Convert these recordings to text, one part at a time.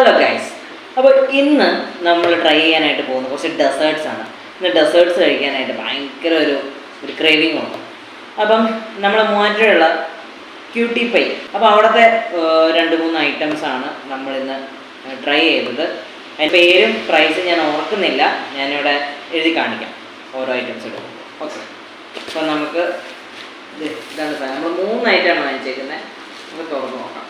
Hello guys, അപ്പോൾ ഇന്ന് നമ്മൾ ട്രൈ ചെയ്യാനായിട്ട് പോകുന്നത് കുറച്ച് ഡെസേർട്ട്സ് ആണ്. ഇന്ന് ഡെസേർട്ട്സ് കഴിക്കാനായിട്ട് ഭയങ്കര ഒരു ക്രേവിങ് ഉണ്ട്. അപ്പം നമ്മളെ മൂവാറ്റുപുഴയുള്ള ക്യൂട്ടി പൈ, അപ്പോൾ അവിടുത്തെ 2-3 ഐറ്റംസ് ആണ് നമ്മളിന്ന് ട്രൈ ചെയ്തത്. അതിൻ്റെ പേരും പ്രൈസും ഞാൻ ഓർക്കുന്നില്ല, ഞാനിവിടെ എഴുതി കാണിക്കാം ഓരോ ഐറ്റംസ് എടുക്കും. ഓക്കെ, അപ്പോൾ നമുക്ക് ഇതാണ് സാധനം. നമ്മൾ 3 ഐറ്റമാണ് വാങ്ങിച്ചേക്കുന്നത്. നമുക്ക് തുറന്ന് നോക്കാം.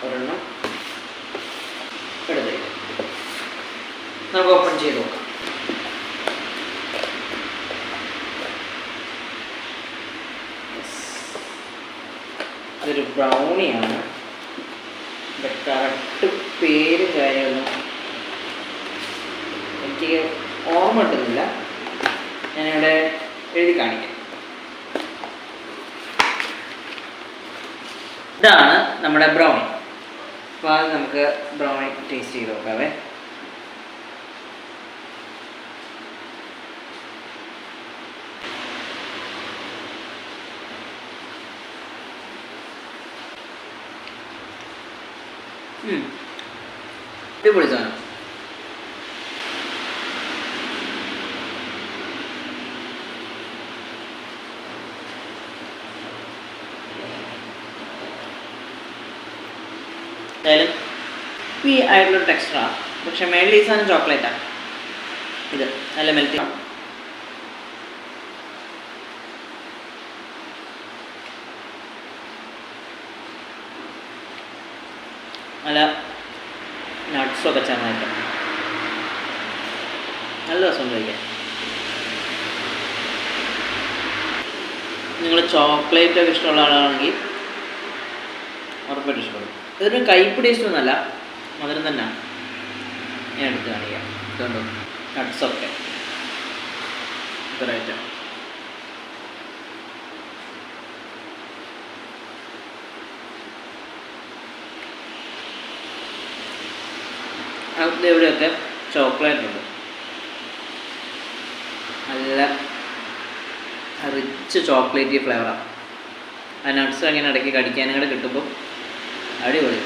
ഒരെണ്ണം എടുത്ത് നമുക്ക് ഓപ്പൺ ചെയ്ത് നോക്കാം. ഇതൊരു ബ്രൗണിയാണ്. ഇതിൻ്റെ കറക്റ്റ് പേരും കാര്യമൊന്നും എനിക്ക് ഓർമ്മ കിട്ടുന്നില്ല, ഞാനിവിടെ എഴുതി കാണിക്കാം. ഇതാണ് നമ്മുടെ ബ്രൗണി. അപ്പോൾ അത് നമുക്ക് ബ്രൗണി ടേസ്റ്റ് ചെയ്ത് നോക്കാവേ. അടിപൊളി സാധനം. എന്തായാലും ഈ ആയിട്ടുള്ളൊരു ടെക്സ്ചറാണ്, പക്ഷെ മേളിൽ ഈ സാധനം ചോക്ലേറ്റാണ്. ഇത് നല്ല മെൽറ്റി ആണ്. നല്ല നട്ട്സൊക്കെ ചേർന്നായിട്ട് നല്ല രസം കഴിക്കാൻ. നിങ്ങൾ ചോക്ലേറ്റൊക്കെ ഇഷ്ടമുള്ള ആളാണെങ്കിൽ ഉറപ്പായിട്ട് ഇഷ്ടപ്പെടും. ഇതൊരു കയ്പ്പ് ടേസ്റ്റ് ഒന്നുമല്ല, മധുരം തന്നെ. ഞാൻ എടുത്ത് കാണിക്കാം. ഇതുണ്ടോ നട്ട്സൊക്കെ ഇത്രയായിട്ട്. അതിൻ്റെ ഇവിടെയൊക്കെ ചോക്ലേറ്റ് ഉണ്ട്, നല്ല റിച്ച് ചോക്ലേറ്റി ഫ്ലേവറാണ്. ആ നട്ട്സ് അങ്ങനെ ഇടയ്ക്ക് കടിക്കാനും കൂടെ കിട്ടുമ്പോൾ അടിപൊളി.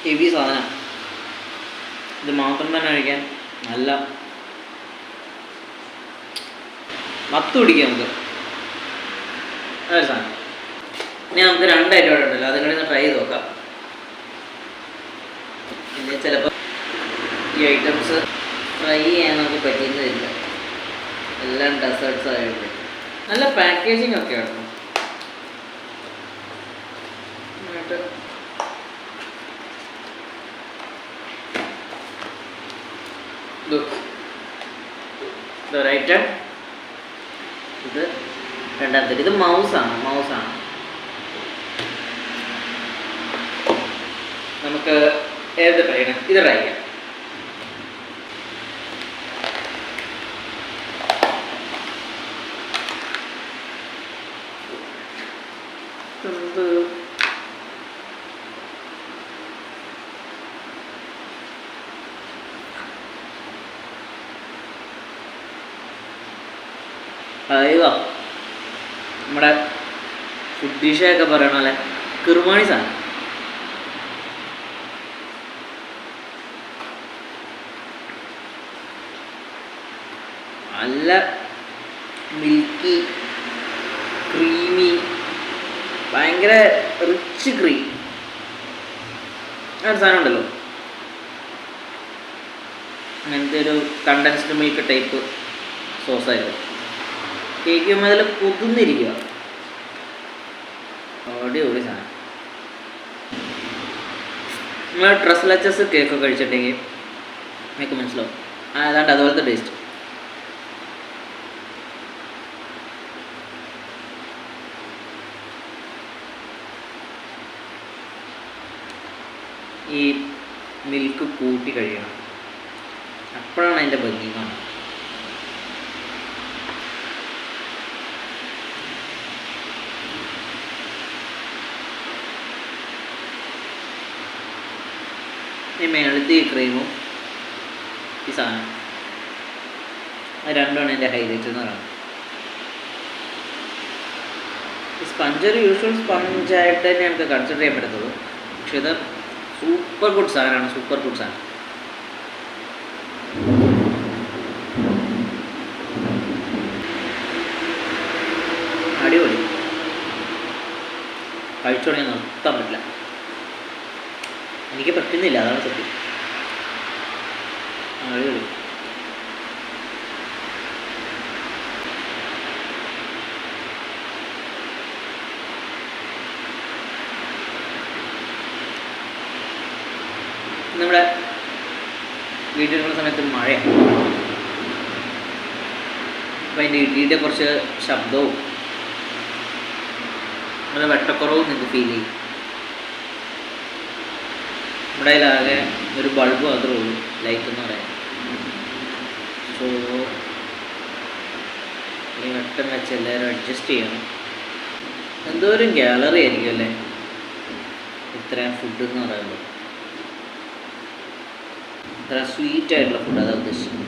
ഹെവി സാധനം. ഇത് മാത്രം തന്നെ കഴിക്കാൻ നല്ല മത്ത് പിടിക്കുക നമുക്ക്. അതൊരു സാധനം. ഇനി നമുക്ക് 2 ഐറ്റം ഇവിടെ ഉണ്ടല്ലോ, അതും കൂടി ഒന്ന് ട്രൈ ചെയ്ത് നോക്കാം. പിന്നെ ചിലപ്പോൾ ഈ ഐറ്റംസ് ട്രൈ ചെയ്യാൻ നമുക്ക് പറ്റിയെന്ന് വരില്ല. എല്ലാം ഡെസേർട്ട്സ് ആയിട്ട് നല്ല പാക്കേജിങ് ഒക്കെ ആണ്. ഇതൊരു ഐറ്റം, ഇത് രണ്ടാമത്തെ. ഇത് മൗസാണ്. നമുക്ക് ഏത് ട്രൈ ചെയ്യണം? ഇത് ട്രൈ ചെയ്യാം. അയ്യോ, നമ്മുടെ ഫുഡ് ഡിഷൊക്കെ പറയണ പോലെ കിർമാണി സാധനം. നല്ല മിൽക്കി ക്രീമി, ഭയങ്കര റിച്ച് ക്രീം. ആ സാധനം ഉണ്ടല്ലോ, അങ്ങനത്തെ ഒരു കണ്ടൻസ്ഡ് മിൽക്ക് ടൈപ്പ് സോസായിരുന്നു. കേക്ക് അതിൽ കുതിർന്നിരിക്കുക. അടിപൊളി സാധനം. നിങ്ങൾ ട്രസ്ലച്ചസ് കേക്കൊക്കെ കഴിച്ചിട്ടുണ്ടെങ്കിൽ നിങ്ങൾക്ക് മനസ്സിലാവും. അതാണ്ട് അതുപോലത്തെ ടേസ്റ്റ്. ഈ മിൽക്ക് കൂട്ടി കഴിയണം, അപ്പോഴാണ് അതിൻ്റെ ഭംഗി കാണുന്നത്. ഈ മേളത്തെ ഈ ക്രീമും ഈ സാധനം, അത് രണ്ടുമാണ് എൻ്റെ ഹൈലൈറ്റ് എന്ന് പറയുന്നത്. ഈ സ്പഞ്ച് ഒരു യൂഷ്വൽ സ്പഞ്ചായിട്ട് തന്നെ നമുക്ക് കൺസിഡർ ചെയ്യാൻ പറ്റത്തുള്ളൂ. പക്ഷെ ഇത് സൂപ്പർ ഗുഡ് സാധനമാണ്, സൂപ്പർ ഗുഡ് സാധനം. അടിപൊളി, കഴിച്ചോടെ നിർത്താൻ പറ്റില്ല. എനിക്ക് പറ്റുന്നില്ല, അതാണ് സത്യം. അടിപൊളി. നമ്മുടെ വീട്ടിലുള്ള സമയത്ത് മഴയാണ്, അപ്പം അതിൻ്റെ ഇടിയുടെ കുറച്ച് ശബ്ദവും നല്ല വെട്ടക്കുറവും നിങ്ങൾക്ക് ഫീൽ ചെയ്യും. നമ്മുടെ കയ്യിലാകെ ഒരു ബൾബ് മാത്രമേ ഉള്ളൂ, ലൈറ്റ് എന്ന് പറയാൻ. സോ ഈ വെട്ടം വെച്ച് എല്ലാവരും അഡ്ജസ്റ്റ് ചെയ്യണം. എന്തോരം ഗാലറി ആയിരിക്കും അല്ലേ ഇത്രയും ഫുഡ് എന്ന് പറയുമ്പോൾ. ഇത്ര സ്വീറ്റ് ആയിട്ടുള്ള ഫുഡ്, അതാ ഉദ്ദേശിച്ചത്.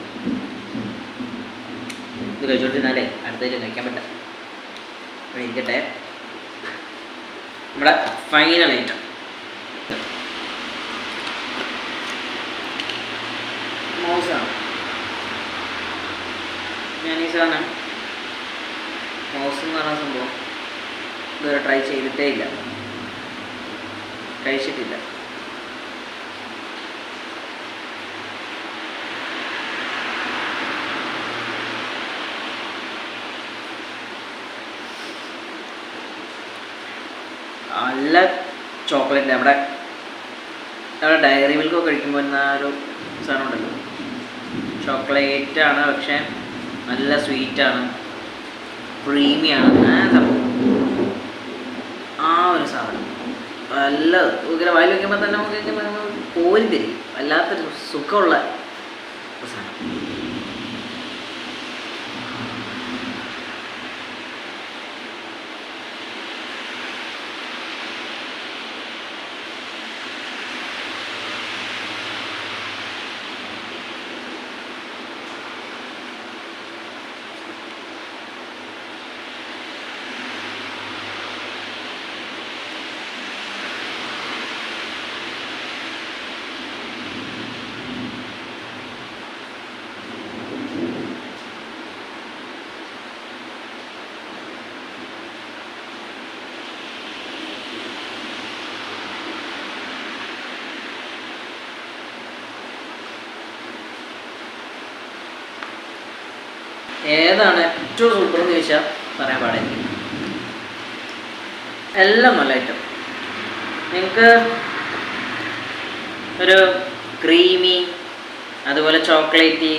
ഇത് കഴിച്ചോണ്ടിരുന്നാലേ അടുത്തേക്ക് കഴിക്കാൻ പറ്റാം. അപ്പോൾ ഇരിക്കട്ടെ, നമ്മുടെ ഫൈനൽ ഐറ്റം മൗസാണ്. ഞാൻ ഈ സാധനം മൗസ് എന്ന് പറയുന്ന സംഭവം ഇതുവരെ ട്രൈ ചെയ്തിട്ടേ ഇല്ല, കഴിച്ചിട്ടില്ല. നല്ല ചോക്ലേറ്റ്, നമ്മുടെ ഡയറി മിൽക്കൊക്കെ കഴിക്കുമ്പോൾ എന്നാ ഒരു സാധനം ഉണ്ടല്ലോ, ചോക്ലേറ്റാണ്, പക്ഷെ നല്ല സ്വീറ്റാണ്, ക്രീമിയാണ്. ആ ഒരു സാധനം നല്ല ഇങ്ങനെ വായിൽ വയ്ക്കുമ്പോൾ തന്നെ നമുക്ക് കോരി തരും, വല്ലാത്തൊരു സുഖമുള്ള ഒരു സാധനം. ഏതാണ് ഏറ്റവും സൂപ്പർ എന്ന് ചോദിച്ചാൽ പറയാൻ പാടില്ല. എല്ലാം നല്ല ഐറ്റം. നിങ്ങൾക്ക് ഒരു ക്രീമി, അതുപോലെ ചോക്ലേറ്റി,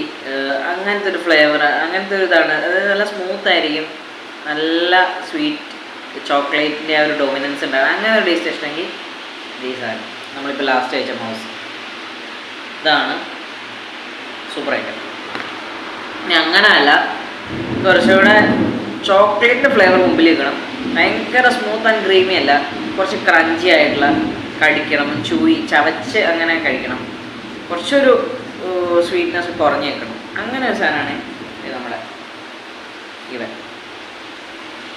അങ്ങനത്തെ ഒരു ഫ്ലേവർ, അങ്ങനത്തെ ഒരു ഇതാണ്. അത് നല്ല സ്മൂത്ത് ആയിരിക്കും, നല്ല സ്വീറ്റ് ചോക്ലേറ്റിൻ്റെ ആ ഒരു ഡൊമിനൻസ് ഉണ്ടാകും. അങ്ങനെ ഒരു ടേസ്റ്റ് ഇഷ്ടമെങ്കിൽ ഈ സാധനം നമ്മളിപ്പോൾ ലാസ്റ്റ് കഴിച്ച മൗസ്, ഇതാണ് സൂപ്പർ ഐറ്റം. ഇനി അങ്ങനെ അല്ല, കുറച്ചുകൂടെ ചോക്ലേറ്റിൻ്റെ ഫ്ലേവർ മുമ്പിൽ വെക്കണം. ഭയങ്കര സ്മൂത്ത് ആൻഡ് ക്രീമി അല്ല, കുറച്ച് ക്രഞ്ചി ആയിട്ടുള്ള കടിക്കണം, ചവച്ച് അങ്ങനെ കഴിക്കണം, കുറച്ചൊരു സ്വീറ്റ്നെസ് കുറഞ്ഞ് വെക്കണം. അങ്ങനെ ഒരു സാധനമാണ് ഇത് നമ്മുടെ ഇവൻ.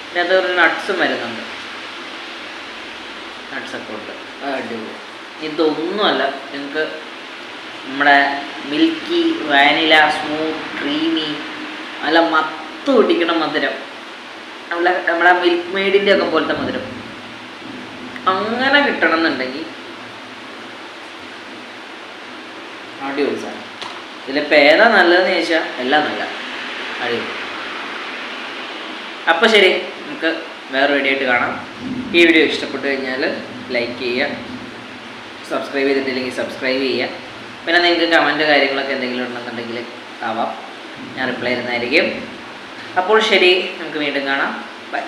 ഇതിനകത്ത് ഒരു നട്ട്സും വരുന്നുണ്ട്, നട്ട്സൊക്കെ ഉണ്ട്, അടിപൊളി. ഇതൊന്നുമല്ല, നിങ്ങൾക്ക് നമ്മുടെ മിൽക്കി വാനില സ്മൂത്ത് ക്രീമി നല്ല മത്ത് പൊട്ടിക്കണം മധുരം, നമ്മുടെ മിൽക്ക് മെയ്ഡിൻ്റെ ഒക്കെ പോലത്തെ മധുരം അങ്ങനെ കിട്ടണം എന്നുണ്ടെങ്കിൽ അടിപൊളി സാധനം. ഇതിലിപ്പോൾ ഏതാ നല്ലതെന്ന് ചോദിച്ചാൽ എല്ലാം നല്ല അടിപൊളി. അപ്പോൾ ശരി, നമുക്ക് വേറെ വീഡിയോ ആയിട്ട് കാണാം. ഈ വീഡിയോ ഇഷ്ടപ്പെട്ടു കഴിഞ്ഞാൽ ലൈക്ക് ചെയ്യുക, സബ്സ്ക്രൈബ് ചെയ്തിട്ടില്ലെങ്കിൽ സബ്സ്ക്രൈബ് ചെയ്യുക. പിന്നെ നിങ്ങൾക്ക് കമൻറ്റ് കാര്യങ്ങളൊക്കെ എന്തെങ്കിലും ഉണ്ടെന്നുണ്ടെങ്കിൽ ആവാം, ഞാൻ റിപ്ലൈ ചെയ്യുന്നതായിരിക്കും. അപ്പോൾ ശരി, നമുക്ക് വീണ്ടും കാണാം. ബൈ.